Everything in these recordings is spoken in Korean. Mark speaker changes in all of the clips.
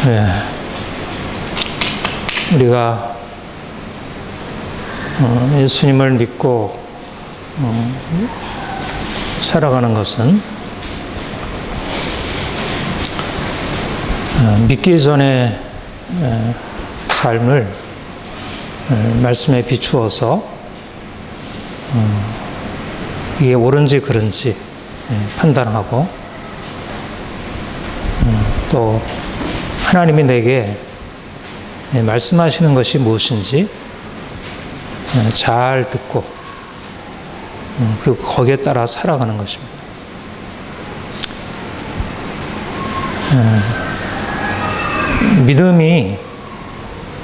Speaker 1: 예, 우리가 예수님을 믿고 살아가는 것은 믿기 전에 삶을 말씀에 비추어서 이게 옳은지 그른지 판단하고 또 하나님이 내게 말씀하시는 것이 무엇인지 잘 듣고 그리고 거기에 따라 살아가는 것입니다. 믿음이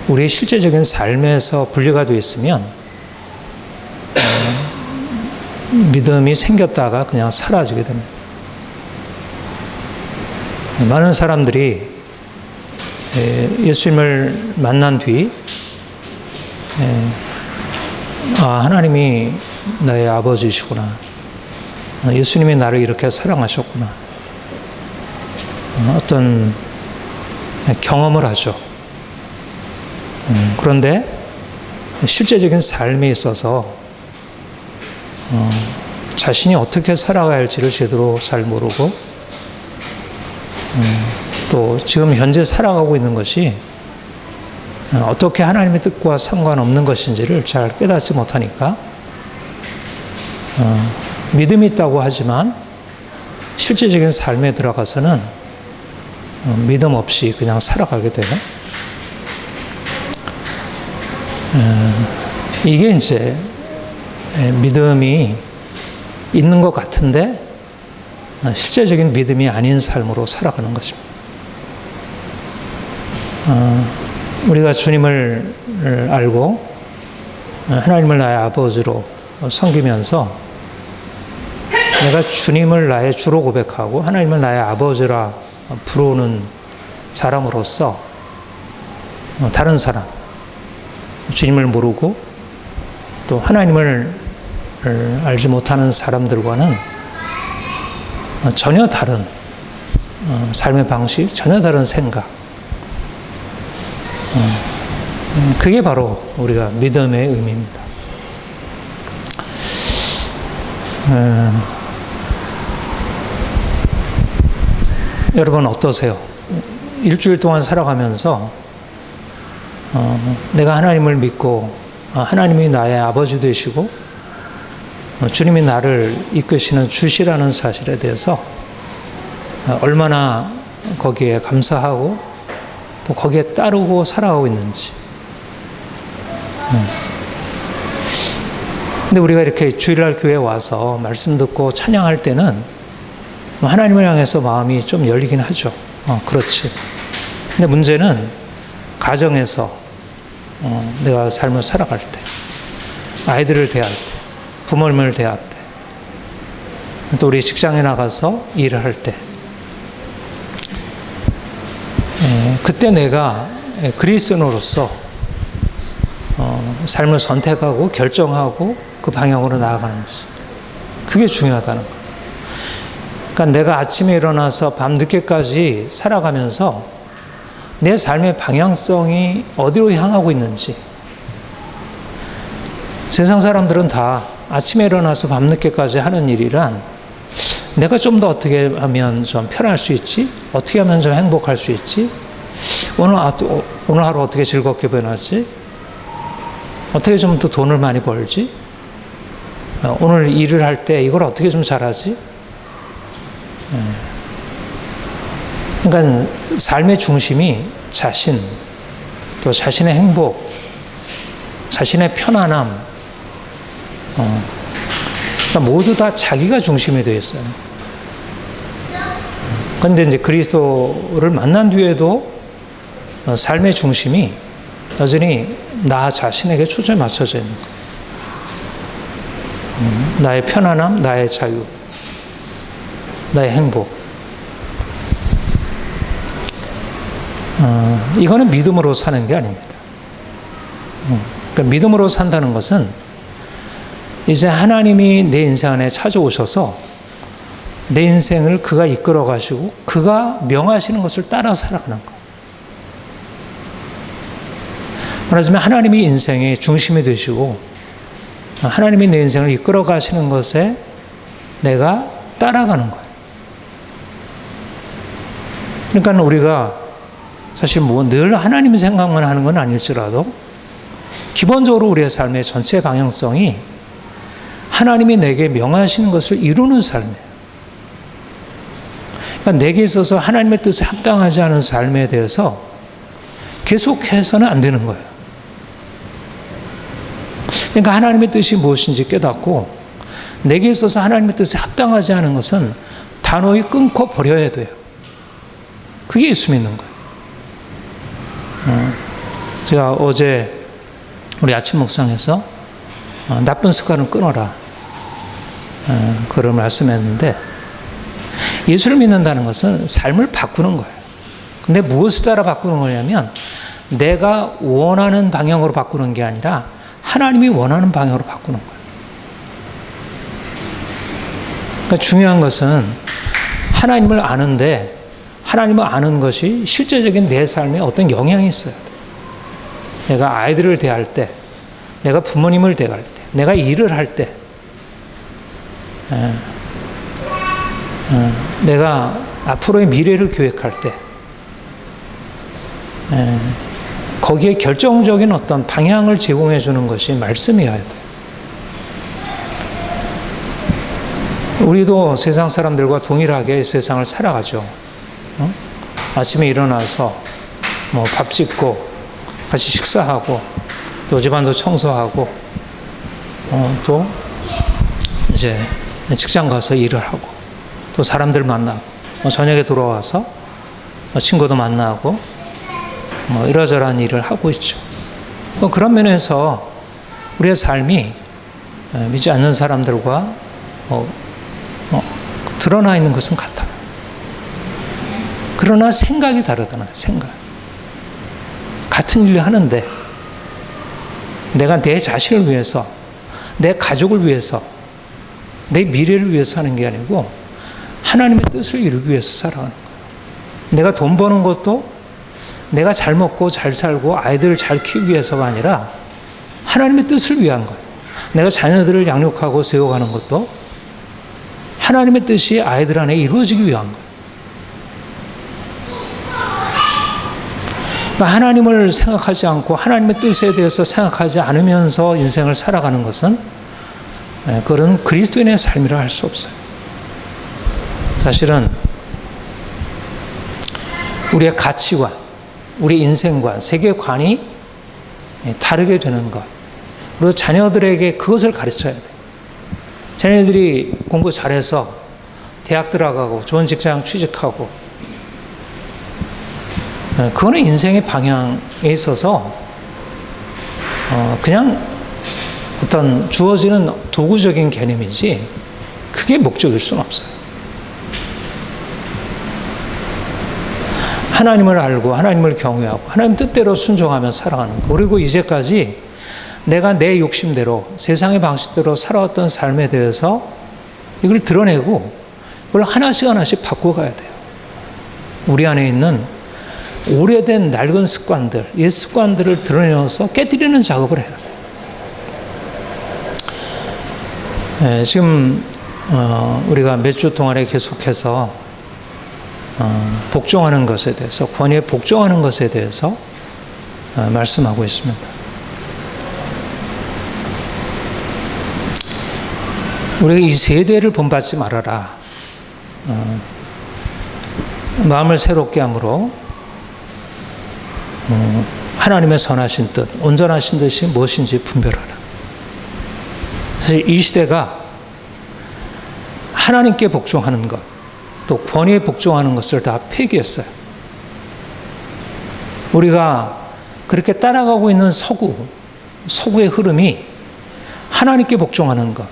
Speaker 1: 우리의 실제적인 삶에서 분리가 되어 있으면 믿음이 생겼다가 그냥 사라지게 됩니다. 많은 사람들이 예수님을 만난 뒤 하나님이 나의 아버지시구나, 예수님이 나를 이렇게 사랑하셨구나, 어떤 경험을 하죠. 그런데 실제적인 삶에 있어서 자신이 어떻게 살아가야 할지를 제대로 잘 모르고 또 지금 현재 살아가고 있는 것이 어떻게 하나님의 뜻과 상관없는 것인지를 잘 깨닫지 못하니까 믿음이 있다고 하지만 실제적인 삶에 들어가서는 믿음 없이 그냥 살아가게 돼요. 이게 이제 믿음이 있는 것 같은데 실제적인 믿음이 아닌 삶으로 살아가는 것입니다. 우리가 주님을 알고 하나님을 나의 아버지로 섬기면서 내가 주님을 나의 주로 고백하고 하나님을 나의 아버지라 부르는 사람으로서 다른 사람, 주님을 모르고 또 하나님을 알지 못하는 사람들과는 전혀 다른 삶의 방식, 전혀 다른 생각, 그게 바로 우리가 믿음의 의미입니다. 여러분 어떠세요? 일주일 동안 살아가면서 내가 하나님을 믿고 하나님이 나의 아버지 되시고 주님이 나를 이끄시는 주시라는 사실에 대해서 얼마나 거기에 감사하고 또 거기에 따르고 살아가고 있는지. 근데 우리가 이렇게 주일날 교회에 와서 말씀 듣고 찬양할 때는 하나님을 향해서 마음이 좀 열리긴 하죠. 그렇지. 근데 문제는 가정에서 내가 삶을 살아갈 때, 아이들을 대할 때, 부모님을 대할 때, 또 우리 직장에 나가서 일을 할 때, 그때 내가 그리스도인으로서 삶을 선택하고 결정하고 그 방향으로 나아가는지, 그게 중요하다는 거예요. 그러니까 내가 아침에 일어나서 밤 늦게까지 살아가면서 내 삶의 방향성이 어디로 향하고 있는지. 세상 사람들은 다 아침에 일어나서 밤 늦게까지 하는 일이란 내가 좀 더 어떻게 하면 좀 편할 수 있지? 어떻게 하면 좀 행복할 수 있지? 오늘 하루 어떻게 즐겁게 보내지? 어떻게 좀 더 돈을 많이 벌지? 오늘 일을 할 때 이걸 어떻게 좀 잘하지? 그러니까 삶의 중심이 자신, 또 자신의 행복, 자신의 편안함, 그러니까 모두 다 자기가 중심이 되어 있어요. 그런데 이제 그리스도를 만난 뒤에도 삶의 중심이 여전히 나 자신에게 초점이 맞춰져 있는 거예요. 나의 편안함, 나의 자유, 나의 행복. 이거는 믿음으로 사는 게 아닙니다. 그러니까 믿음으로 산다는 것은 이제 하나님이 내 인생 안에 찾아오셔서 내 인생을 그가 이끌어 가시고 그가 명하시는 것을 따라 살아가는 것. 말하자면 하나님이 인생의 중심이 되시고 하나님이 내 인생을 이끌어 가시는 것에 내가 따라가는 거예요. 그러니까 우리가 사실 늘 하나님 생각만 하는 건 아닐지라도 기본적으로 우리의 삶의 전체 방향성이 하나님이 내게 명하시는 것을 이루는 삶이에요. 그러니까 내게 있어서 하나님의 뜻에 합당하지 않은 삶에 대해서 계속해서는 안 되는 거예요. 그러니까 하나님의 뜻이 무엇인지 깨닫고 내게 있어서 하나님의 뜻에 합당하지 않은 것은 단호히 끊고 버려야 돼요. 그게 예수 믿는 거예요. 제가 어제 우리 아침 묵상에서 나쁜 습관을 끊어라 그런 말씀했는데 예수를 믿는다는 것은 삶을 바꾸는 거예요. 근데 무엇을 따라 바꾸는 거냐면 내가 원하는 방향으로 바꾸는 게 아니라 하나님이 원하는 방향으로 바꾸는 거예요. 그러니까 중요한 것은 하나님을 아는데 하나님을 아는 것이 실제적인 내 삶에 어떤 영향이 있어야 돼. 내가 아이들을 대할 때, 내가 부모님을 대할 때, 내가 일을 할 때, 내가 앞으로의 미래를 계획할 때, 거기에 결정적인 어떤 방향을 제공해 주는 것이 말씀이어야 돼. 우리도 세상 사람들과 동일하게 세상을 살아가죠. 아침에 일어나서 밥 짓고 같이 식사하고 또 집안도 청소하고 또 이제 직장 가서 일을 하고 또 사람들 만나고 저녁에 돌아와서 친구도 만나고 이러저러한 일을 하고 있죠. 그런 면에서 우리의 삶이 믿지 않는 사람들과 드러나 있는 것은 같아요. 그러나 생각이 다르잖아요. 생각. 같은 일을 하는데 내가 내 자신을 위해서, 내 가족을 위해서, 내 미래를 위해서 하는 게 아니고 하나님의 뜻을 이루기 위해서 살아가는 거예요. 내가 돈 버는 것도 내가 잘 먹고 잘 살고 아이들을 잘 키우기 위해서가 아니라 하나님의 뜻을 위한 거예요. 내가 자녀들을 양육하고 세워가는 것도 하나님의 뜻이 아이들 안에 이루어지기 위한 거예요. 그러니까 하나님을 생각하지 않고 하나님의 뜻에 대해서 생각하지 않으면서 인생을 살아가는 것은 그런 그리스도인의 삶이라 할 수 없어요. 사실은 우리의 가치관, 우리 인생관, 세계관이 다르게 되는 것. 그리고 자녀들에게 그것을 가르쳐야 돼요. 자녀들이 공부 잘해서 대학 들어가고 좋은 직장 취직하고 그거는 인생의 방향에 있어서 그냥 어떤 주어지는 도구적인 개념이지 그게 목적일 수는 없어요. 하나님을 알고 하나님을 경외하고 하나님 뜻대로 순종하며 살아가는 것. 그리고 이제까지 내가 내 욕심대로 세상의 방식대로 살아왔던 삶에 대해서 이걸 드러내고 그걸 하나씩 하나씩 바꿔가야 돼요. 우리 안에 있는 오래된 낡은 습관들, 옛 습관들을 드러내서 깨뜨리는 작업을 해야 돼요. 지금 우리가 몇 주 동안에 계속해서 복종하는 것에 대해서, 권위에 복종하는 것에 대해서 말씀하고 있습니다. 우리가 이 세대를 본받지 말아라. 마음을 새롭게 함으로 하나님의 선하신 뜻, 온전하신 뜻이 무엇인지 분별하라. 사실 이 시대가 하나님께 복종하는 것, 또 권위에 복종하는 것을 다 폐기했어요. 우리가 그렇게 따라가고 있는 서구의 흐름이 하나님께 복종하는 것,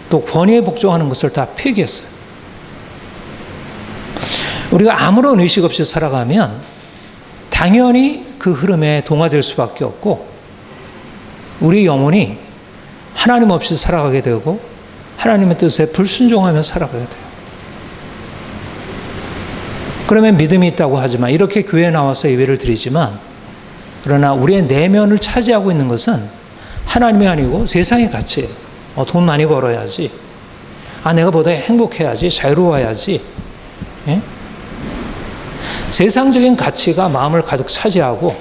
Speaker 1: 또 권위에 복종하는 것을 다 폐기했어요. 우리가 아무런 의식 없이 살아가면 당연히 그 흐름에 동화될 수밖에 없고 우리 영혼이 하나님 없이 살아가게 되고 하나님의 뜻에 불순종하며 살아가게 돼요. 그러면 믿음이 있다고 하지만 이렇게 교회에 나와서 예배를 드리지만 그러나 우리의 내면을 차지하고 있는 것은 하나님이 아니고 세상의 가치예요. 돈 많이 벌어야지. 내가 보다 행복해야지. 자유로워야지. 예? 세상적인 가치가 마음을 가득 차지하고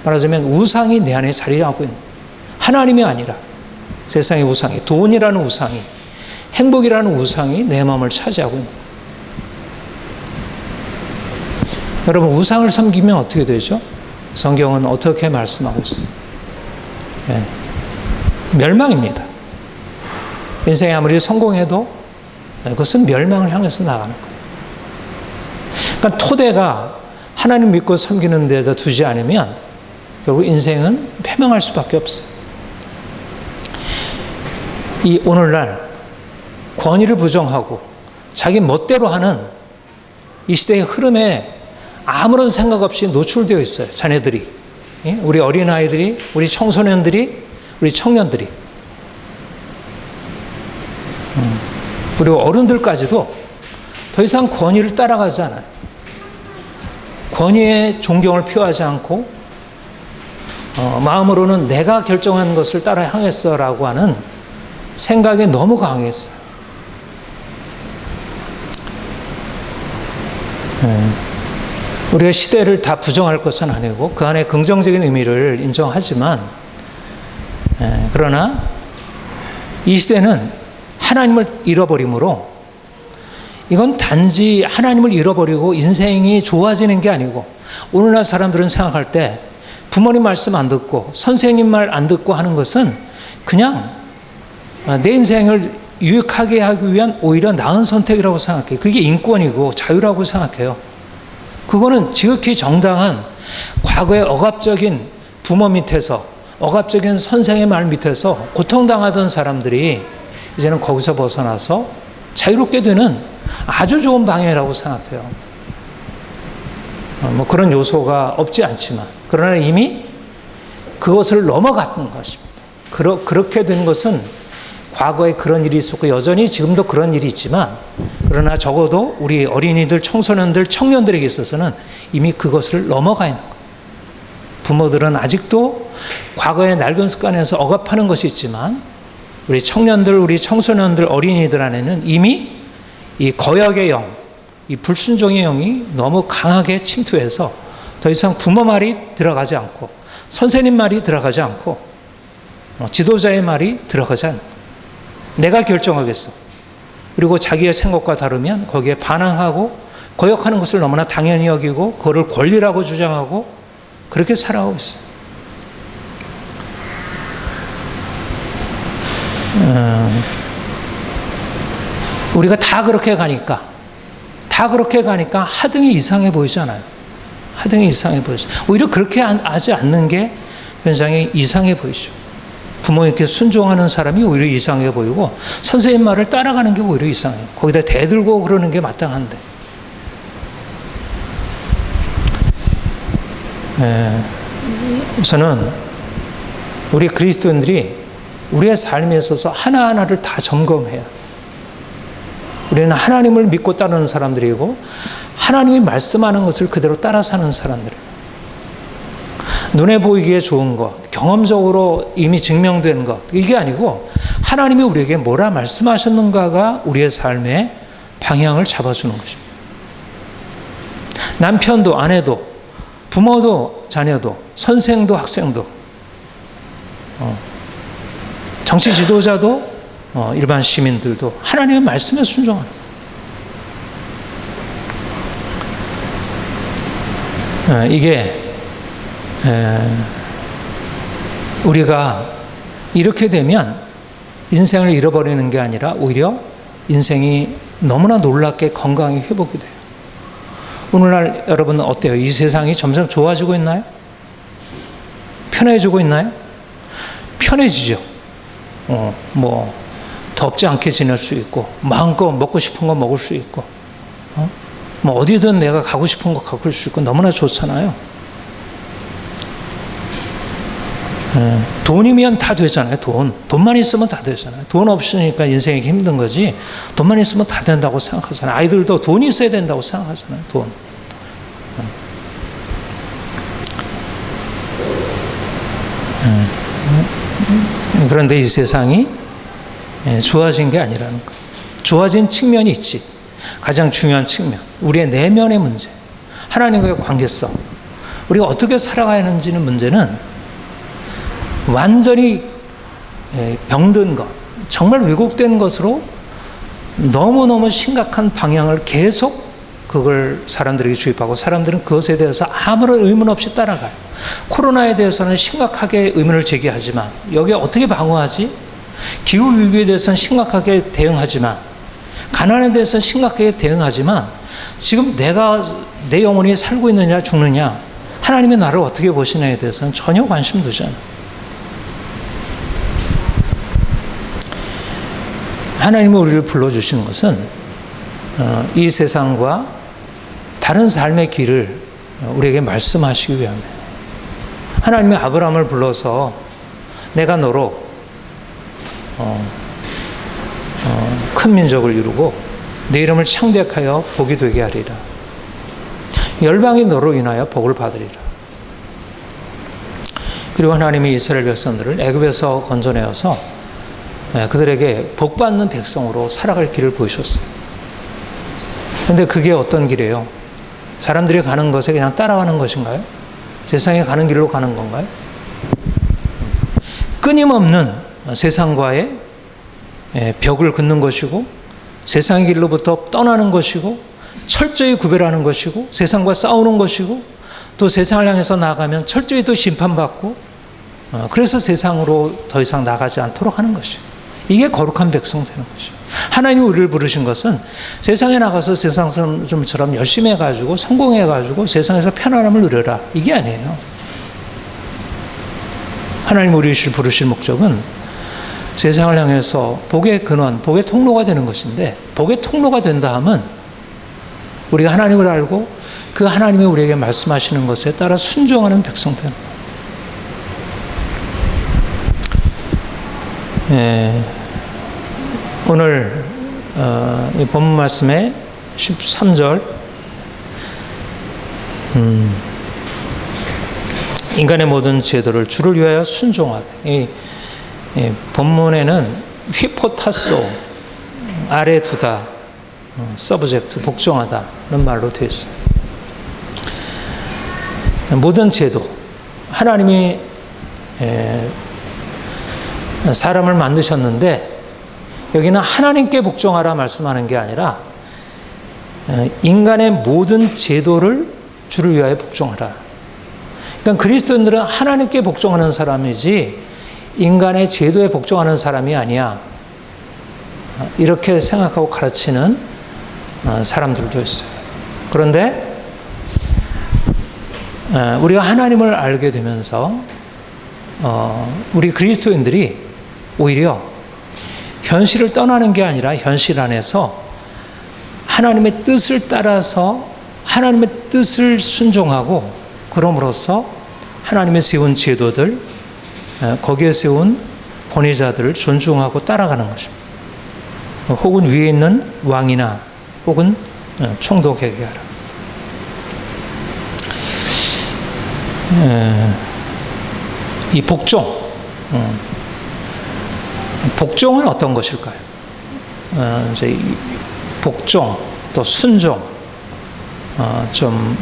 Speaker 1: 말하자면 우상이 내 안에 자리하고 있는 거예요. 하나님이 아니라 세상의 우상이, 돈이라는 우상이, 행복이라는 우상이 내 마음을 차지하고 있는 거예요. 여러분, 우상을 섬기면 어떻게 되죠? 성경은 어떻게 말씀하고 있어요? 예. 멸망입니다. 인생에 아무리 성공해도 그것은 멸망을 향해서 나가는 거예요. 그러니까 토대가 하나님 믿고 섬기는 데다 두지 않으면 결국 인생은 패망할 수밖에 없어요. 이 오늘날 권위를 부정하고 자기 멋대로 하는 이 시대의 흐름에 아무런 생각 없이 노출되어 있어요. 자녀들이, 우리 어린아이들이, 우리 청소년들이, 우리 청년들이, 그리고 어른들까지도 더 이상 권위를 따라가지 않아요. 권위에 존경을 표하지 않고 마음으로는 내가 결정한 것을 따라 향했어라고 하는 생각이 너무 강했어요. 우리가 시대를 다 부정할 것은 아니고 그 안에 긍정적인 의미를 인정하지만, 그러나 이 시대는 하나님을 잃어버림으로 이건 단지 하나님을 잃어버리고 인생이 좋아지는 게 아니고, 오늘날 사람들은 생각할 때 부모님 말씀 안 듣고 선생님 말 안 듣고 하는 것은 그냥 내 인생을 유익하게 하기 위한 오히려 나은 선택이라고 생각해요. 그게 인권이고 자유라고 생각해요. 그거는 지극히 정당한 과거의 억압적인 부모 밑에서, 억압적인 선생의 말 밑에서 고통당하던 사람들이 이제는 거기서 벗어나서 자유롭게 되는 아주 좋은 방향이라고 생각해요. 뭐 그런 요소가 없지 않지만, 그러나 이미 그것을 넘어갔던 것입니다. 그렇게 된 것은 과거에 그런 일이 있었고 여전히 지금도 그런 일이 있지만, 그러나 적어도 우리 어린이들, 청소년들, 청년들에게 있어서는 이미 그것을 넘어가 있는 거예요. 부모들은 아직도 과거의 낡은 습관에서 억압하는 것이 있지만, 우리 청년들, 우리 청소년들, 어린이들 안에는 이미 이 거역의 영, 이 불순종의 영이 너무 강하게 침투해서 더 이상 부모 말이 들어가지 않고 선생님 말이 들어가지 않고 지도자의 말이 들어가지 않고 내가 결정하겠어. 그리고 자기의 생각과 다르면 거기에 반항하고 거역하는 것을 너무나 당연히 여기고 그거를 권리라고 주장하고 그렇게 살아가고 있어요. 우리가 다 그렇게 가니까 하등이 이상해 보이지 않아요. 하등이 이상해 보이죠. 오히려 그렇게 하지 않는 게 굉장히 이상해 보이죠. 부모님께 순종하는 사람이 오히려 이상해 보이고 선생님 말을 따라가는 게 오히려 이상해요. 거기다 대들고 그러는 게 마땅한데. 저는 우리 그리스도인들이 우리의 삶에 있어서 하나하나를 다 점검해요. 우리는 하나님을 믿고 따르는 사람들이고 하나님이 말씀하는 것을 그대로 따라 사는 사람들이에요. 눈에 보이기에 좋은 것, 경험적으로 이미 증명된 것, 이게 아니고 하나님이 우리에게 뭐라 말씀하셨는가가 우리의 삶의 방향을 잡아주는 것입니다. 남편도 아내도 부모도 자녀도 선생도 학생도 정치 지도자도 일반 시민들도 하나님의 말씀에 순종하는 거예요. 이게 우리가 이렇게 되면 인생을 잃어버리는 게 아니라 오히려 인생이 너무나 놀랍게 건강이 회복이 돼요. 오늘날 여러분 어때요? 이 세상이 점점 좋아지고 있나요? 편해지고 있나요? 편해지죠. 뭐 덥지 않게 지낼 수 있고 마음껏 먹고 싶은 거 먹을 수 있고 뭐 어디든 내가 가고 싶은 거 가볼 수 있고 너무나 좋잖아요. 돈이면 다 되잖아요. 돈만 있으면 다 되잖아요. 돈 없으니까 인생이 힘든 거지 돈만 있으면 다 된다고 생각하잖아요. 아이들도 돈이 있어야 된다고 생각하잖아요. 돈. 그런데 이 세상이 좋아진 게 아니라는 거. 좋아진 측면이 있지. 가장 중요한 측면. 우리의 내면의 문제. 하나님과의 관계성. 우리가 어떻게 살아가야 하는지는 문제는 완전히 병든 것, 정말 왜곡된 것으로 너무너무 심각한 방향을 계속 그걸 사람들에게 주입하고 사람들은 그것에 대해서 아무런 의문 없이 따라가요. 코로나에 대해서는 심각하게 의문을 제기하지만 여기에 어떻게 방어하지? 기후위기에 대해서는 심각하게 대응하지만 가난에 대해서는 심각하게 대응하지만 지금 내 영혼이 살고 있느냐 죽느냐 하나님의 나를 어떻게 보시냐에 대해서는 전혀 관심 두지 않아요. 하나님은 우리를 불러주신 것은 이 세상과 다른 삶의 길을 우리에게 말씀하시기 위함이에요. 하나님이 아브라함을 불러서 내가 너로 큰 민족을 이루고 내 이름을 창대하여 복이 되게 하리라. 열방이 너로 인하여 복을 받으리라. 그리고 하나님이 이스라엘 백성들을 애굽에서 건져내어서 그들에게 복받는 백성으로 살아갈 길을 보이셨어요. 그런데 그게 어떤 길이에요? 사람들이 가는 것에 그냥 따라가는 것인가요? 세상에 가는 길로 가는 건가요? 끊임없는 세상과의 벽을 긋는 것이고 세상의 길로부터 떠나는 것이고 철저히 구별하는 것이고 세상과 싸우는 것이고 또 세상을 향해서 나아가면 철저히 또 심판받고 그래서 세상으로 더 이상 나가지 않도록 하는 것이에요. 이게 거룩한 백성 되는 것이에요. 하나님이 우리를 부르신 것은 세상에 나가서 세상 사람들처럼 열심히 해가지고 성공해가지고 세상에서 편안함을 누려라. 이게 아니에요. 하나님 우리를 부르실 목적은 세상을 향해서 복의 근원, 복의 통로가 되는 것인데 복의 통로가 된다 하면 우리가 하나님을 알고 그 하나님이 우리에게 말씀하시는 것에 따라 순종하는 백성 되는 거예요. 오늘 이 본문 말씀의 13절 인간의 모든 제도를 주를 위하여 순종하되 이 본문에는 휘포타소 아래 두다 서브젝트 복종하다 이런 말로 되어 있어요. 모든 제도 하나님이 사람을 만드셨는데 여기는 하나님께 복종하라 말씀하는 게 아니라 인간의 모든 제도를 주를 위하여 복종하라. 그러니까 그리스도인들은 하나님께 복종하는 사람이지 인간의 제도에 복종하는 사람이 아니야. 이렇게 생각하고 가르치는 사람들도 있어요. 그런데 우리가 하나님을 알게 되면서 우리 그리스도인들이 오히려 현실을 떠나는 게 아니라 현실 안에서 하나님의 뜻을 따라서 하나님의 뜻을 순종하고 그럼으로써 하나님의 세운 제도들 거기에 세운 권위자들을 존중하고 따라가는 것입니다. 혹은 위에 있는 왕이나 혹은 총독에게 하라. 이 복종은 어떤 것일까요? 이제 복종 또 순종 좀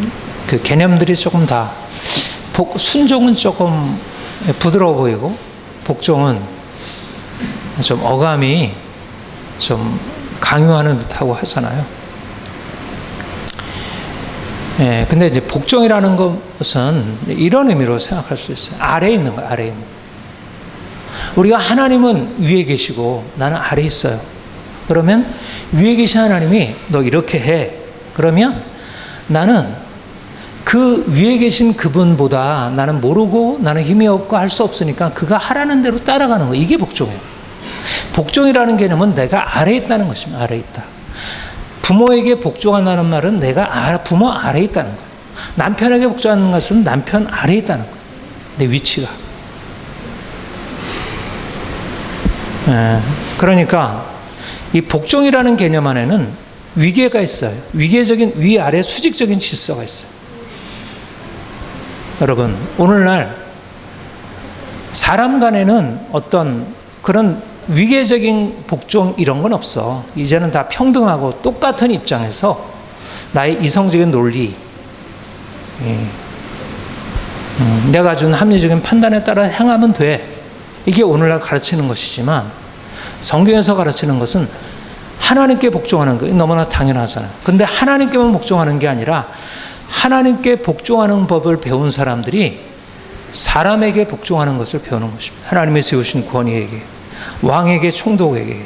Speaker 1: 그 개념들이 조금 다 순종은 조금 부드러워 보이고 복종은 좀 어감이 좀 강요하는 듯하고 하잖아요. 근데 이제 복종이라는 것은 이런 의미로 생각할 수 있어요. 아래에 있는 거예요. 아래에 있는 거. 우리가 하나님은 위에 계시고 나는 아래에 있어요. 그러면 위에 계신 하나님이 너 이렇게 해. 그러면 나는 그 위에 계신 그분보다 나는 모르고 나는 힘이 없고 할 수 없으니까 그가 하라는 대로 따라가는 거예요. 이게 복종이에요. 복종이라는 개념은 내가 아래에 있다는 것입니다. 아래에 있다. 부모에게 복종한다는 말은 내가 부모 아래에 있다는 거예요. 남편에게 복종하는 것은 남편 아래에 있다는 거예요. 내 위치가. 그러니까 이 복종이라는 개념 안에는 위계가 있어요. 위계적인 위아래 수직적인 질서가 있어요. 여러분 오늘날 사람 간에는 어떤 그런 위계적인 복종 이런 건 없어. 이제는 다 평등하고 똑같은 입장에서 나의 이성적인 논리, 내가 준 합리적인 판단에 따라 행하면 돼. 이게 오늘날 가르치는 것이지만 성경에서 가르치는 것은 하나님께 복종하는 거 너무나 당연하잖아요. 근데 하나님께만 복종하는 게 아니라 하나님께 복종하는 법을 배운 사람들이 사람에게 복종하는 것을 배우는 것입니다. 하나님이 세우신 권위에게, 왕에게, 총독에게,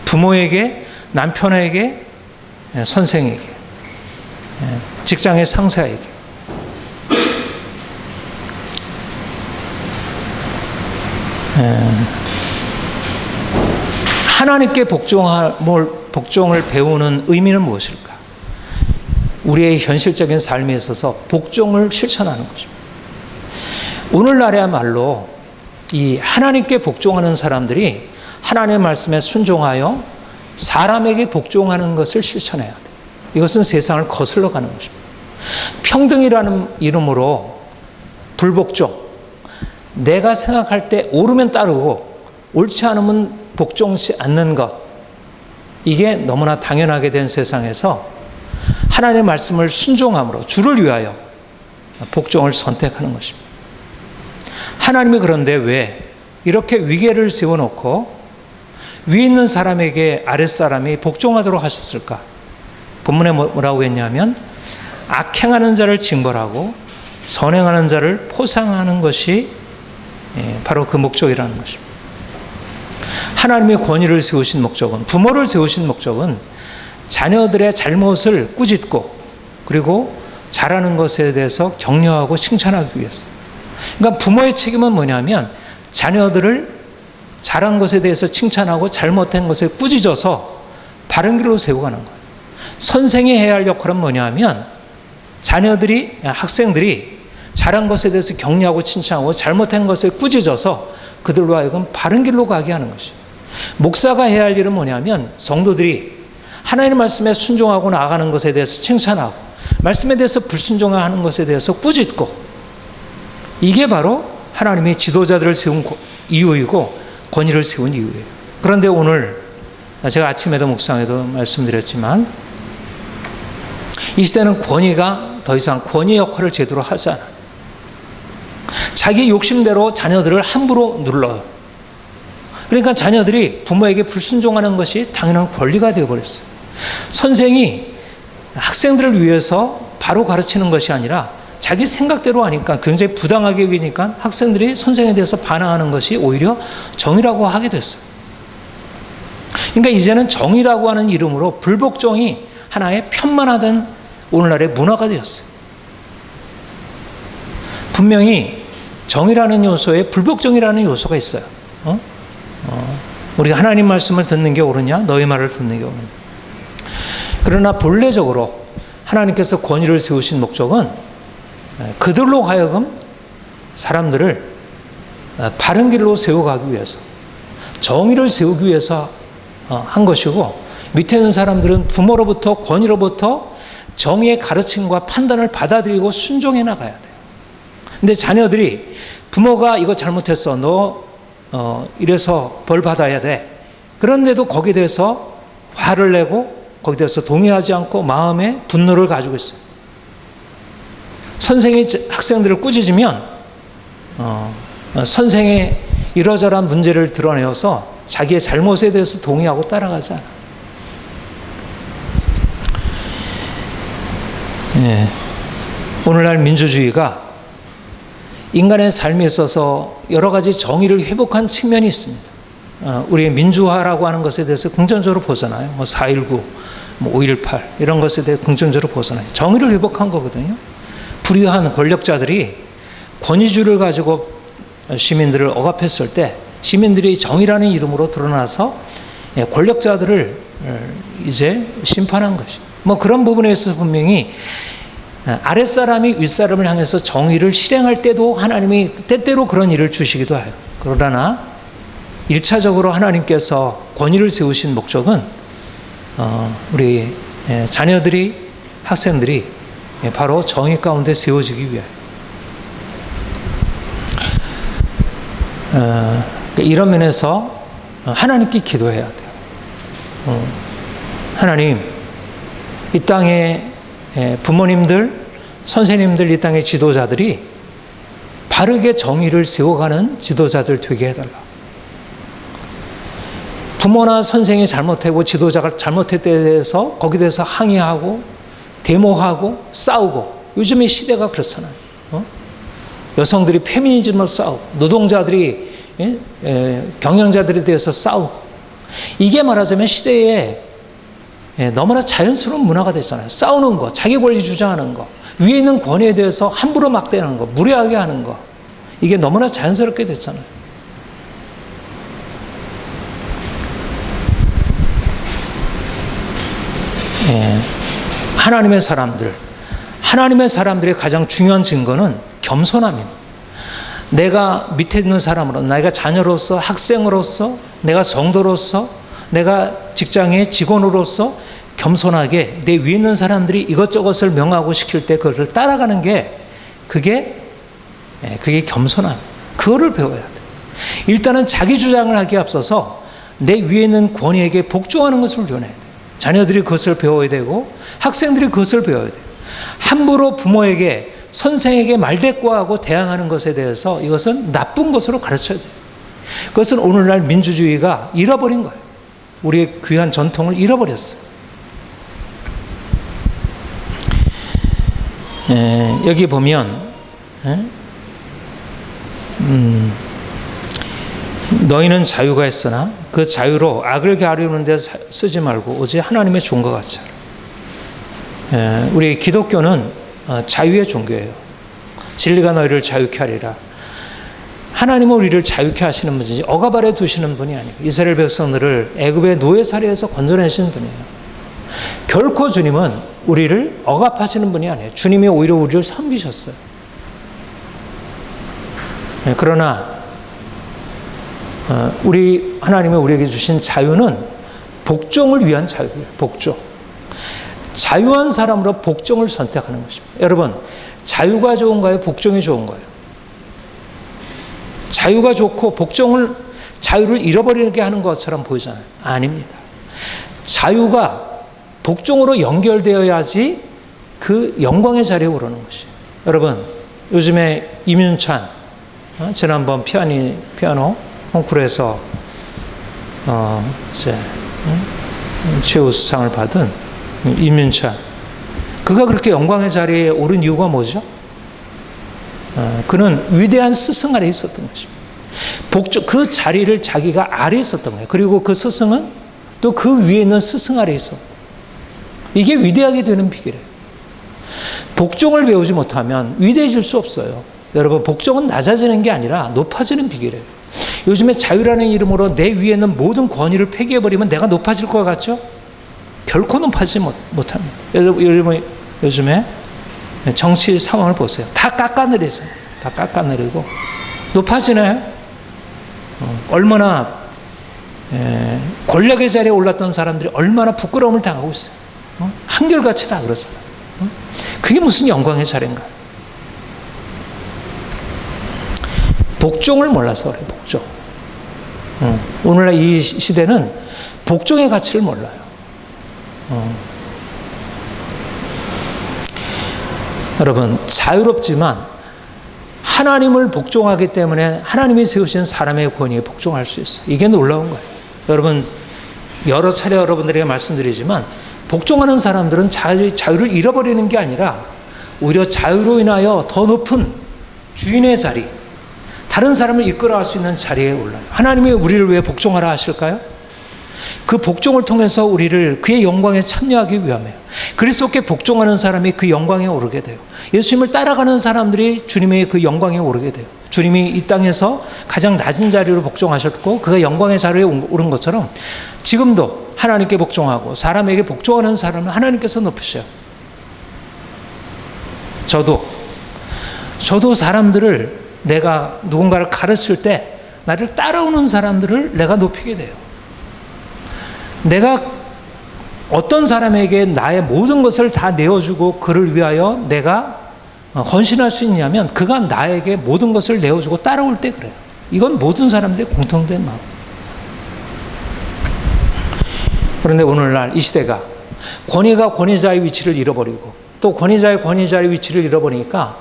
Speaker 1: 부모에게, 남편에게, 선생에게, 직장의 상사에게. 하나님께 복종을 배우는 의미는 무엇일까? 우리의 현실적인 삶에 있어서 복종을 실천하는 것입니다. 오늘날이야말로 이 하나님께 복종하는 사람들이 하나님의 말씀에 순종하여 사람에게 복종하는 것을 실천해야 돼요. 이것은 세상을 거슬러 가는 것입니다. 평등이라는 이름으로 불복종, 내가 생각할 때 옳으면 따르고 옳지 않으면 복종치 않는 것, 이게 너무나 당연하게 된 세상에서 하나님의 말씀을 순종함으로 주를 위하여 복종을 선택하는 것입니다. 하나님이 그런데 왜 이렇게 위계를 세워놓고 위에 있는 사람에게 아랫사람이 복종하도록 하셨을까? 본문에 뭐라고 했냐면 악행하는 자를 징벌하고 선행하는 자를 포상하는 것이 바로 그 목적이라는 것입니다. 하나님의 권위를 세우신 목적은, 부모를 세우신 목적은 자녀들의 잘못을 꾸짖고 그리고 잘하는 것에 대해서 격려하고 칭찬하기 위해서. 그러니까 부모의 책임은 뭐냐면 자녀들을 잘한 것에 대해서 칭찬하고 잘못한 것에 꾸짖어서 바른 길로 세워가는 거예요. 선생이 해야 할 역할은 뭐냐면 자녀들이, 학생들이 잘한 것에 대해서 격려하고 칭찬하고 잘못한 것에 꾸짖어서 그들로 하여금 바른 길로 가게 하는 것이에요. 목사가 해야 할 일은 뭐냐면 성도들이 하나님의 말씀에 순종하고 나아가는 것에 대해서 칭찬하고 말씀에 대해서 불순종하는 것에 대해서 꾸짖고, 이게 바로 하나님이 지도자들을 세운 이유이고 권위를 세운 이유예요. 그런데 오늘 제가 아침에도 묵상에도 말씀드렸지만 이 시대는 권위가 더 이상 권위 역할을 제대로 하지 않아요. 자기 욕심대로 자녀들을 함부로 눌러요. 그러니까 자녀들이 부모에게 불순종하는 것이 당연한 권리가 되어버렸어요. 선생이 학생들을 위해서 바로 가르치는 것이 아니라 자기 생각대로 하니까 굉장히 부당하게 여기니까 학생들이 선생에 대해서 반항하는 것이 오히려 정의라고 하게 됐어요. 그러니까 이제는 정의라고 하는 이름으로 불복종이 하나의 편만하던 오늘날의 문화가 되었어요. 분명히 정의라는 요소에 불복종이라는 요소가 있어요. 우리가 하나님 말씀을 듣는 게 옳으냐, 너희 말을 듣는 게 옳으냐. 그러나 본래적으로 하나님께서 권위를 세우신 목적은 그들로 하여금 사람들을 바른 길로 세워가기 위해서, 정의를 세우기 위해서 한 것이고, 밑에 있는 사람들은 부모로부터 권위로부터 정의의 가르침과 판단을 받아들이고 순종해 나가야 돼요. 근데 자녀들이 부모가 이거 잘못했어, 너 이래서 벌 받아야 돼, 그런데도 거기에 대해서 화를 내고 거기에 대해서 동의하지 않고 마음에 분노를 가지고 있어요. 선생이 학생들을 꾸짖으면 선생의 이러저러한 문제를 드러내어서 자기의 잘못에 대해서 동의하고 따라가지 않아요. 오늘날 민주주의가 인간의 삶에 있어서 여러 가지 정의를 회복한 측면이 있습니다. 우리의 민주화라고 하는 것에 대해서 긍정적으로 보잖아요. 4.19, 5.18 이런 것에 대해 긍정적으로 보잖아요. 정의를 회복한 거거든요. 불의한 권력자들이 권위주의를 가지고 시민들을 억압했을 때 시민들이 정의라는 이름으로 드러나서 권력자들을 이제 심판한 것이. 그런 부분에 있어서 분명히 아랫사람이 윗사람을 향해서 정의를 실행할 때도 하나님이 때때로 그런 일을 주시기도 해요. 그러나 1차적으로 하나님께서 권위를 세우신 목적은 우리 자녀들이, 학생들이 바로 정의 가운데 세워지기 위하여. 이런 면에서 하나님께 기도해야 돼요. 하나님, 이 땅의 부모님들, 선생님들, 이 땅의 지도자들이 바르게 정의를 세워가는 지도자들 되게 해달라. 부모나 선생이 잘못하고 지도자가 잘못했에 대해서 거기에 대해서 항의하고 데모하고 싸우고, 요즘의 시대가 그렇잖아요. 여성들이 페미니즘으로 싸우고, 노동자들이 경영자들에 대해서 싸우고, 이게 말하자면 시대에 너무나 자연스러운 문화가 됐잖아요. 싸우는 거, 자기 권리 주장하는 거, 위에 있는 권위에 대해서 함부로 막대하는 거, 무례하게 하는 거, 이게 너무나 자연스럽게 됐잖아요. 하나님의 사람들의 가장 중요한 증거는 겸손함입니다. 내가 밑에 있는 사람으로, 내가 자녀로서, 학생으로서, 내가 성도로서, 내가 직장의 직원으로서 겸손하게 내 위에 있는 사람들이 이것저것을 명하고 시킬 때 그것을 따라가는 게 그게 겸손함. 그거를 배워야 돼. 일단은 자기 주장을 하기에 앞서서 내 위에 있는 권위에게 복종하는 것을 배워야 돼. 자녀들이 그것을 배워야 되고 학생들이 그것을 배워야 돼요. 함부로 부모에게, 선생에게 말대꾸하고 대항하는 것에 대해서 이것은 나쁜 것으로 가르쳐야 돼요. 그것은 오늘날 민주주의가 잃어버린 거예요. 우리의 귀한 전통을 잃어버렸어요. 여기 보면 너희는 자유가 있으나 그 자유로 악을 가리우는 데 쓰지 말고 오직 하나님의 종과 같이 하라. 우리 기독교는 자유의 종교예요. 진리가 너희를 자유케 하리라. 하나님은 우리를 자유케 하시는 분이지 억압 아래 두시는 분이 아니고 이스라엘 백성들을 애굽의 노예살이에서 건져내시는 분이에요. 결코 주님은 우리를 억압하시는 분이 아니에요. 주님이 오히려 우리를 섬기셨어요. 그러나 우리 하나님이 우리에게 주신 자유는 복종을 위한 자유예요. 복종. 자유한 사람으로 복종을 선택하는 것입니다. 여러분, 자유가 좋은가요? 복종이 좋은가요? 자유가 좋고 자유를 잃어버리게 하는 것처럼 보이잖아요. 아닙니다. 자유가 복종으로 연결되어야지 그 영광의 자리에 오르는 것이에요. 여러분, 요즘에 임윤찬, 지난번 피아노 콩쿠르에서 최우수상을 받은 임윤찬, 그가 그렇게 영광의 자리에 오른 이유가 뭐죠? 그는 위대한 스승 아래에 있었던 것입니다. 그 자리를 자기가 아래에 있었던 거예요. 그리고 그 스승은 또 그 위에 있는 스승 아래에 있었고, 이게 위대하게 되는 비결이에요. 복종을 배우지 못하면 위대해질 수 없어요. 여러분, 복종은 낮아지는 게 아니라 높아지는 비결이에요. 요즘에 자유라는 이름으로 내 위에 있는 모든 권위를 폐기해버리면 내가 높아질 것 같죠? 결코 높아지지 못합니다. 요즘에 정치 상황을 보세요. 다 깎아내리세요. 다 깎아내리고 높아지나요? 얼마나 권력의 자리에 올랐던 사람들이 얼마나 부끄러움을 당하고 있어요. 한결같이 다 그렇잖아요. 그게 무슨 영광의 자리인가? 복종을 몰라서 그래요. 복종. 오늘날 이 시대는 복종의 가치를 몰라요. 여러분, 자유롭지만 하나님을 복종하기 때문에 하나님이 세우신 사람의 권위에 복종할 수 있어요. 이게 놀라운 거예요. 여러분, 여러 차례 여러분들에게 말씀드리지만 복종하는 사람들은 자유를 잃어버리는 게 아니라 오히려 자유로 인하여 더 높은 주인의 자리, 다른 사람을 이끌어갈 수 있는 자리에 올라요. 하나님이 우리를 왜 복종하라 하실까요? 그 복종을 통해서 우리를 그의 영광에 참여하기 위함이에요. 그리스도께 복종하는 사람이 그 영광에 오르게 돼요. 예수님을 따라가는 사람들이 주님의 그 영광에 오르게 돼요. 주님이 이 땅에서 가장 낮은 자리로 복종하셨고 그가 영광의 자리에 오른 것처럼 지금도 하나님께 복종하고 사람에게 복종하는 사람은 하나님께서 높이셔요. 저도 사람들을, 내가 누군가를 가르칠 때 나를 따라오는 사람들을 내가 높이게 돼요. 내가 어떤 사람에게 나의 모든 것을 다 내어주고 그를 위하여 내가 헌신할 수 있냐면 그가 나에게 모든 것을 내어주고 따라올 때 그래요. 이건 모든 사람들의 공통된 마음. 그런데 오늘날 이 시대가 권위가 권위자의 위치를 잃어버리고 또 권위자의 권위자의 위치를 잃어버리니까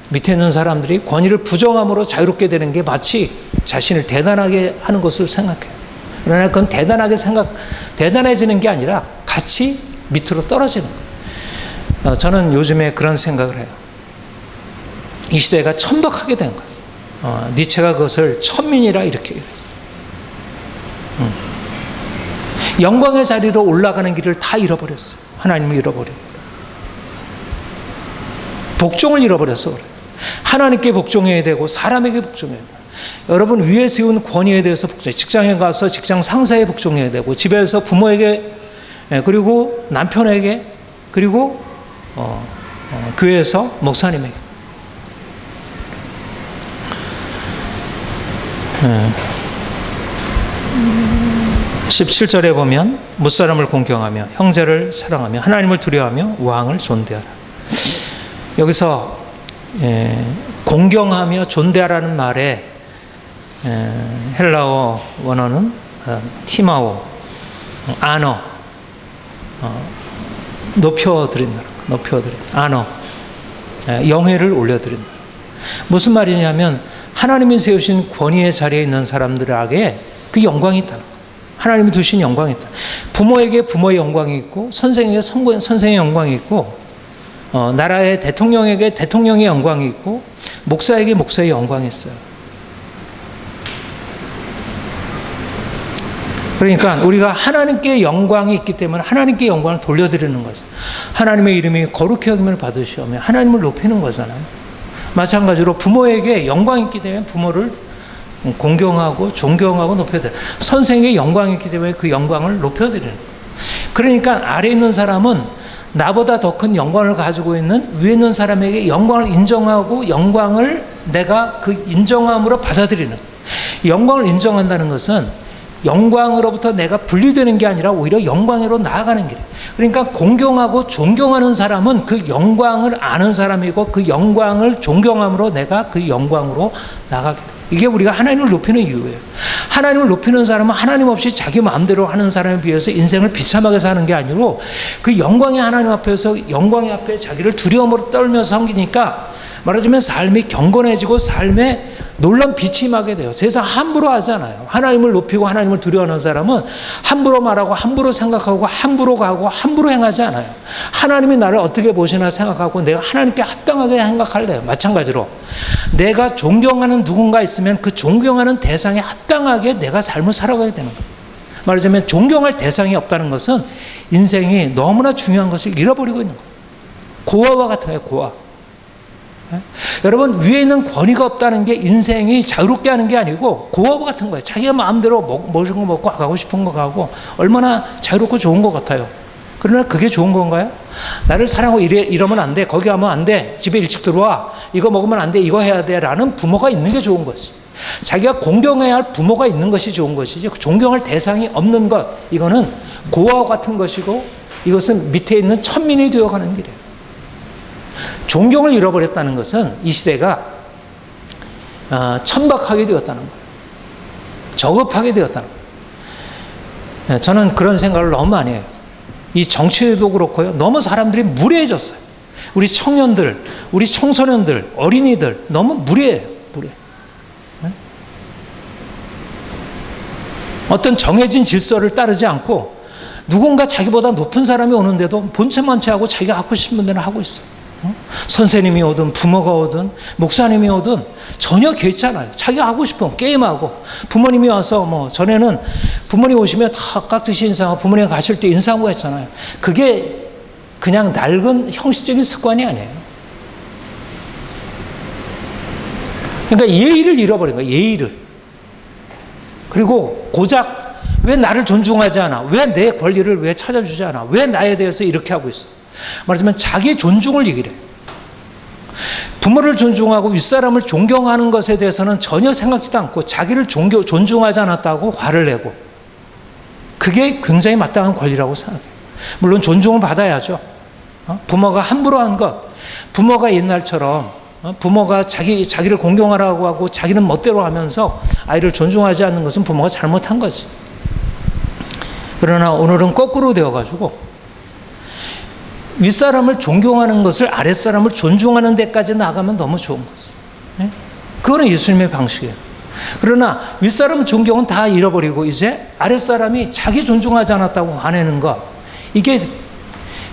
Speaker 1: 밑에 있는 사람들이 권위를 부정함으로 자유롭게 되는 게 마치 자신을 대단하게 하는 것으로 생각해요. 그러나 그건 대단해지는 게 아니라 같이 밑으로 떨어지는 거예요. 저는 요즘에 그런 생각을 해요. 이 시대가 천박하게 된 거예요. 니체가 그것을 천민이라 이렇게 얘기했어요. 영광의 자리로 올라가는 길을 다 잃어버렸어요. 하나님을 잃어버리고 복종을 잃어버렸어. 그래요. 하나님께 복종해야 되고 사람에게 복종해야 돼요. 여러분 위에 세운 권위에 대해서 복종해야 돼요. 직장에 가서 직장 상사에 복종해야 되고 집에서 부모에게 그리고 남편에게 그리고 교회에서 목사님에게 17절에 보면 무사람을 공경하며 형제를 사랑하며 하나님을 두려워하며 왕을 존대하라. 여기서 공경하며 존대하라는 말에 헬라어 원어는 티마오, 아너, 높여드린다. 아너, 영예를 올려드린다. 무슨 말이냐면 하나님이 세우신 권위의 자리에 있는 사람들에게 그 영광이 있다. 하나님이 두신 영광이 있다. 부모에게 부모의 영광이 있고 선생에게 선생의 영광이 있고 나라의 대통령에게 대통령의 영광이 있고 목사에게 목사의 영광이 있어요. 그러니까 우리가 하나님께 영광이 있기 때문에 하나님께 영광을 돌려드리는 거죠. 하나님의 이름이 거룩히 여김을 받으시오며 하나님을 높이는 거잖아요. 마찬가지로 부모에게 영광이 있기 때문에 부모를 공경하고 존경하고 높여드려요. 선생에게 영광이 있기 때문에 그 영광을 높여드리는 거예요. 그러니까 아래에 있는 사람은 나보다 더 큰 영광을 가지고 있는 위에 있는 사람에게 영광을 인정하고 영광을 내가 그 인정함으로 받아들이는 거예요. 영광을 인정한다는 것은 영광으로부터 내가 분리되는 게 아니라 오히려 영광으로 나아가는 길이에요. 그러니까 공경하고 존경하는 사람은 그 영광을 아는 사람이고 그 영광을 존경함으로 내가 그 영광으로 나가게 돼요. 이게 우리가 하나님을 높이는 이유예요. 하나님을 높이는 사람은 하나님 없이 자기 마음대로 하는 사람에 비해서 인생을 비참하게 사는 게 아니고 그 영광의 하나님 앞에서 영광의 앞에 자기를 두려움으로 떨면서 섬기니까 말하자면 삶이 경건해지고 삶에 놀라운 빛이 임하게 돼요. 세상 함부로 하잖아요. 하나님을 높이고 하나님을 두려워하는 사람은 함부로 말하고 함부로 생각하고 함부로 가고 함부로 행하지 않아요. 하나님이 나를 어떻게 보시나 생각하고 내가 하나님께 합당하게 생각할래요. 마찬가지로 내가 존경하는 누군가 있으면 그 존경하는 대상에 합당하게 내가 삶을 살아가야 되는 거예요. 말하자면 존경할 대상이 없다는 것은 인생이 너무나 중요한 것을 잃어버리고 있는 거예요. 고아와 같은 거예요. 고아. 여러분 위에 있는 권위가 없다는 게 인생이 자유롭게 하는 게 아니고 고아와 같은 거예요. 자기가 마음대로 먹은 거 먹고 가고 싶은 거 가고 얼마나 자유롭고 좋은 것 같아요. 그러나 그게 좋은 건가요? 나를 사랑하고 이러면 안 돼. 거기 가면 안 돼. 집에 일찍 들어와. 이거 먹으면 안 돼. 이거 해야 돼. 라는 부모가 있는 게 좋은 거지. 자기가 공경해야 할 부모가 있는 것이 좋은 것이지 존경할 대상이 없는 것 이거는 고아와 같은 것이고 이것은 밑에 있는 천민이 되어가는 길이에요. 존경을 잃어버렸다는 것은 이 시대가 천박하게 되었다는 거예요. 저급하게 되었다는 거예요. 저는 그런 생각을 너무 많이 해요. 이 정치도 그렇고요. 너무 사람들이 무례해졌어요. 우리 청년들, 우리 청소년들, 어린이들 너무 무례해요. 무례. 어떤 정해진 질서를 따르지 않고 누군가 자기보다 높은 사람이 오는데도 본체만치 하고 자기가 하고 싶은 대로 하고 있어요. 선생님이 오든 부모가 오든 목사님이 오든 전혀 개의치 자기가 하고 싶은 게임하고 부모님이 와서 전에는 부모님 오시면 다 깍듯이 인사하고 부모님 가실 때 인사하고 했잖아요. 그게 그냥 낡은 형식적인 습관이 아니에요. 그러니까 예의를 잃어버린 거예요. 예의를. 그리고 고작 왜 나를 존중하지 않아? 왜 내 권리를 왜 찾아주지 않아? 왜 나에 대해서 이렇게 하고 있어? 말하자면 자기의 존중을 얘기를 해요. 부모를 존중하고 윗사람을 존경하는 것에 대해서는 전혀 생각지도 않고 자기를 존중하지 않았다고 화를 내고 그게 굉장히 마땅한 권리라고 생각해요. 물론 존중을 받아야죠. 부모가 함부로 한 것, 부모가 옛날처럼 부모가 자기를 공경하라고 하고 자기는 멋대로 하면서 아이를 존중하지 않는 것은 부모가 잘못한 거지. 그러나 오늘은 거꾸로 되어가지고 윗사람을 존경하는 것을 아랫사람을 존중하는 데까지 나가면 너무 좋은 거지. 그거는 예수님의 방식이에요. 그러나 윗사람 존경은 다 잃어버리고 이제 아랫사람이 자기 존중하지 않았다고 화내는 것, 이게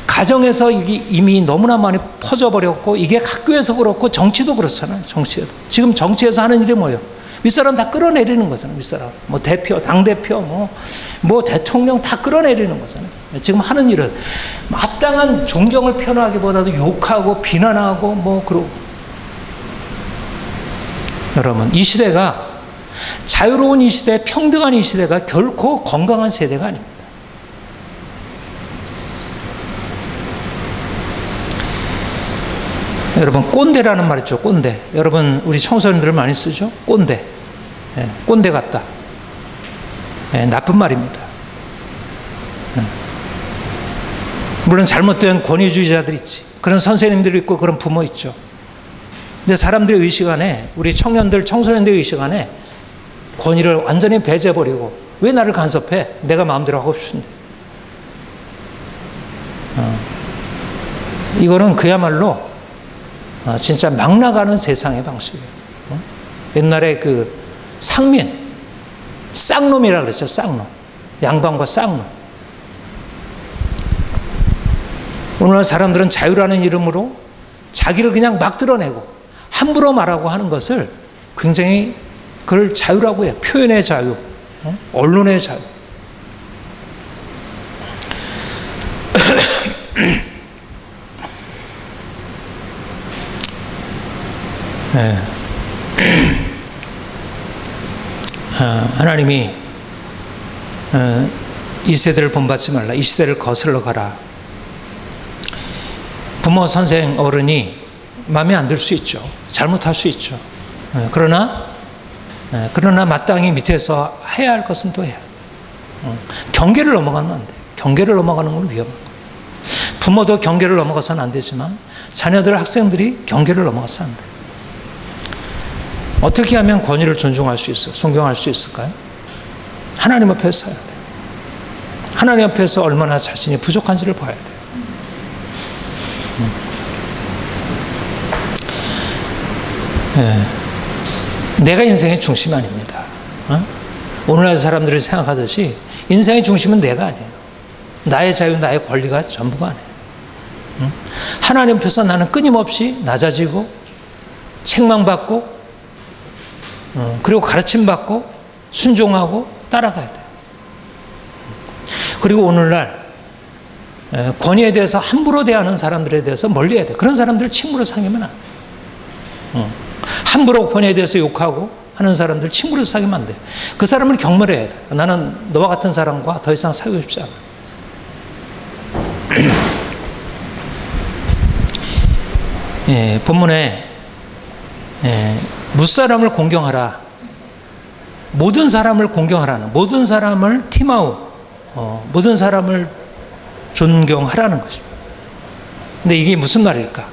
Speaker 1: 가정에서 이게 이미 너무나 많이 퍼져버렸고, 이게 학교에서 그렇고 정치도 그렇잖아요. 정치에도. 지금 정치에서 하는 일이 뭐예요? 윗사람 다 끌어내리는 거잖아요. 윗사람. 뭐 대표, 당대표, 뭐 대통령 다 끌어내리는 거잖아요. 지금 하는 일은 마땅한 존경을 표현하기보다도 욕하고 비난하고 뭐 그러고. 여러분, 이 시대가 자유로운 이 시대, 평등한 이 시대가 결코 건강한 세대가 아닙니다. 여러분, 꼰대라는 말 있죠. 꼰대. 여러분, 우리 청소년들 많이 쓰죠. 꼰대. 꼰대 같다. 나쁜 말입니다. 물론 잘못된 권위주의자들 있지. 그런 선생님들 있고 그런 부모 있죠. 근데 사람들의 의식 안에, 우리 청년들, 청소년들의 의식 안에 권위를 완전히 배제해버리고, 왜 나를 간섭해? 내가 마음대로 하고 싶은데. 이거는 그야말로 진짜 막 나가는 세상의 방식이에요. 옛날에 그 상민, 쌍놈이라 그랬죠. 쌍놈. 양반과 쌍놈. 오늘날 사람들은 자유라는 이름으로 자기를 그냥 막 드러내고 함부로 말하고 하는 것을 굉장히 그걸 자유라고 해요. 표현의 자유, 언론의 자유. 네. 하나님이 이 세대를 본받지 말라, 이 시대를 거슬러 가라. 부모, 선생, 어른이 마음에 안 들 수 있죠. 잘못할 수 있죠. 그러나 마땅히 밑에서 해야 할 것은 또 해야 해요. 경계를 넘어가면 안 돼요. 경계를 넘어가는 건 위험한 거예요. 부모도 경계를 넘어가서는 안 되지만 자녀들, 학생들이 경계를 넘어가서 안 돼요. 어떻게 하면 권위를 존중할 수 있어요? 존경할 수 있을까요? 하나님 앞에서 해야 돼요. 하나님 앞에서 얼마나 자신이 부족한지를 봐야 돼요. 내가 인생의 중심이 아닙니다. 오늘날 사람들이 생각하듯이 인생의 중심은 내가 아니에요. 나의 자유, 나의 권리가 전부가 아니에요. 하나님 앞에서 나는 끊임없이 낮아지고 책망받고 그리고 가르침받고 순종하고 따라가야 돼요. 그리고 오늘날 권위에 대해서 함부로 대하는 사람들에 대해서 멀리해야 돼요. 그런 사람들 친구로 사귀면 안 돼요. 함부로 권위에 대해서 욕하고 하는 사람들 친구로 사귀면 안 돼요. 그 사람을 경멸해야 돼요. 나는 너와 같은 사람과 더 이상 사귀고 싶지 않아. 본문에 무사람을 공경하라, 모든 사람을 공경하라는, 모든 사람을 티마우, 모든 사람을 존경하라는 것입니다. 근데 이게 무슨 말일까?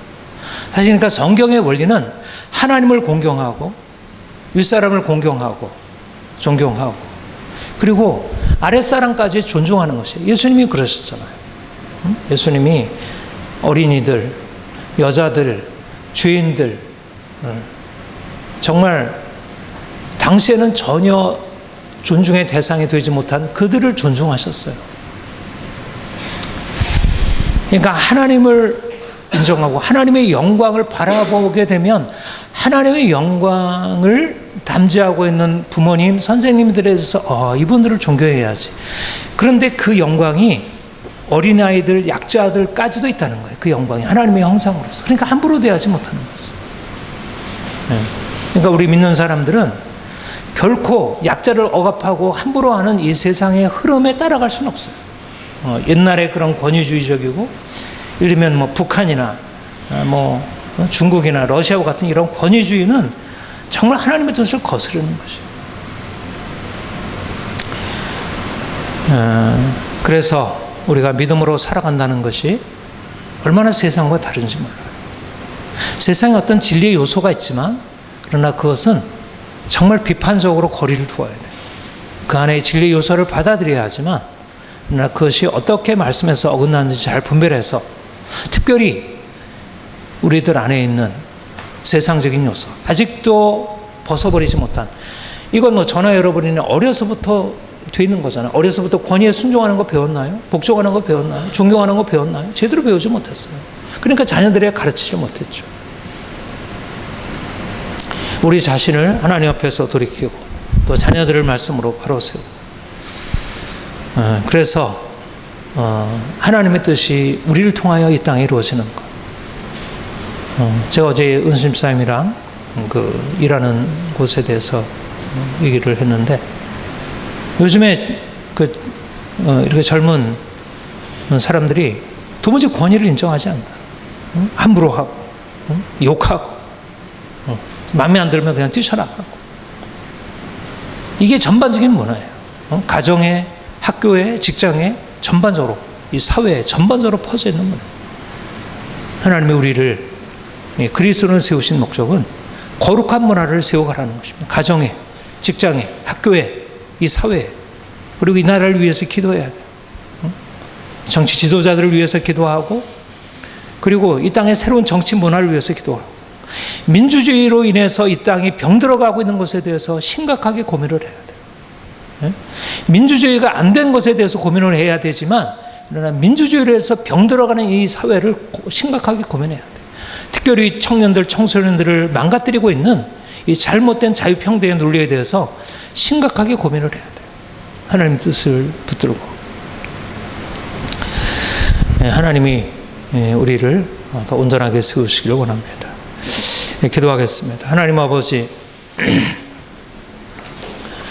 Speaker 1: 사실 그러니까 성경의 원리는 하나님을 공경하고 윗사람을 공경하고 존경하고 그리고 아랫사람까지 존중하는 것이에요. 예수님이 그러셨잖아요. 예수님이 어린이들, 여자들, 죄인들, 정말 당시에는 전혀 존중의 대상이 되지 못한 그들을 존중하셨어요. 그러니까 하나님을 인정하고 하나님의 영광을 바라보게 되면 하나님의 영광을 담지하고 있는 부모님, 선생님들에 대해서 이분들을 존경해야지. 그런데 그 영광이 어린아이들, 약자들까지도 있다는 거예요. 그 영광이 하나님의 형상으로서. 그러니까 함부로 대하지 못하는 거죠. 그러니까 우리 믿는 사람들은 결코 약자를 억압하고 함부로 하는 이 세상의 흐름에 따라갈 수는 없어요. 옛날에 그런 권위주의적이고, 예를 들면 뭐 북한이나 뭐 중국이나 러시아와 같은 이런 권위주의는 정말 하나님의 뜻을 거스르는 것이에요. 그래서 우리가 믿음으로 살아간다는 것이 얼마나 세상과 다른지 몰라요. 세상에 어떤 진리의 요소가 있지만 그러나 그것은 정말 비판적으로 거리를 두어야 돼요. 그 안에 진리의 요소를 받아들여야 하지만 그러나 그것이 어떻게 말씀에서 어긋나는지 잘 분별해서 특별히 우리들 안에 있는 세상적인 요소, 아직도 벗어버리지 못한, 이건 뭐 저나 여러분이 어려서부터 돼 있는 거잖아요. 어려서부터 권위에 순종하는 거 배웠나요? 복종하는 거 배웠나요? 존경하는 거 배웠나요? 제대로 배우지 못했어요. 그러니까 자녀들에게 가르치지 못했죠. 우리 자신을 하나님 앞에서 돌이키고 또 자녀들을 말씀으로 바로 세우고, 그래서 하나님의 뜻이 우리를 통하여 이 땅에 이루어지는 것. 제가 어제 은심사님이랑 일하는 곳에 대해서 얘기를 했는데, 요즘에 이렇게 젊은 사람들이 도무지 권위를 인정하지 않는다. 함부로 하고, 욕하고, 마음에 안 들면 그냥 뛰쳐나가고. 이게 전반적인 문화예요. 가정에, 학교에, 직장에, 전반적으로, 이 사회에 전반적으로 퍼져 있는 문화예요. 하나님이 우리를 그리스도를 세우신 목적은 거룩한 문화를 세워가라는 것입니다. 가정에, 직장에, 학교에, 이 사회에, 그리고 이 나라를 위해서 기도해야 돼요. 정치 지도자들을 위해서 기도하고, 그리고 이 땅의 새로운 정치 문화를 위해서 기도하고, 민주주의로 인해서 이 땅이 병들어가고 있는 것에 대해서 심각하게 고민을 해야 돼요. 민주주의가 안 된 것에 대해서 고민을 해야 되지만, 그러나 민주주의로 해서 병들어가는 이 사회를 심각하게 고민해야 돼요. 특별히 청년들, 청소년들을 망가뜨리고 있는 이 잘못된 자유평등의 논리에 대해서 심각하게 고민을 해야 돼요. 하나님 뜻을 붙들고. 하나님이 우리를 더 온전하게 세우시기를 원합니다. 기도하겠습니다. 하나님 아버지,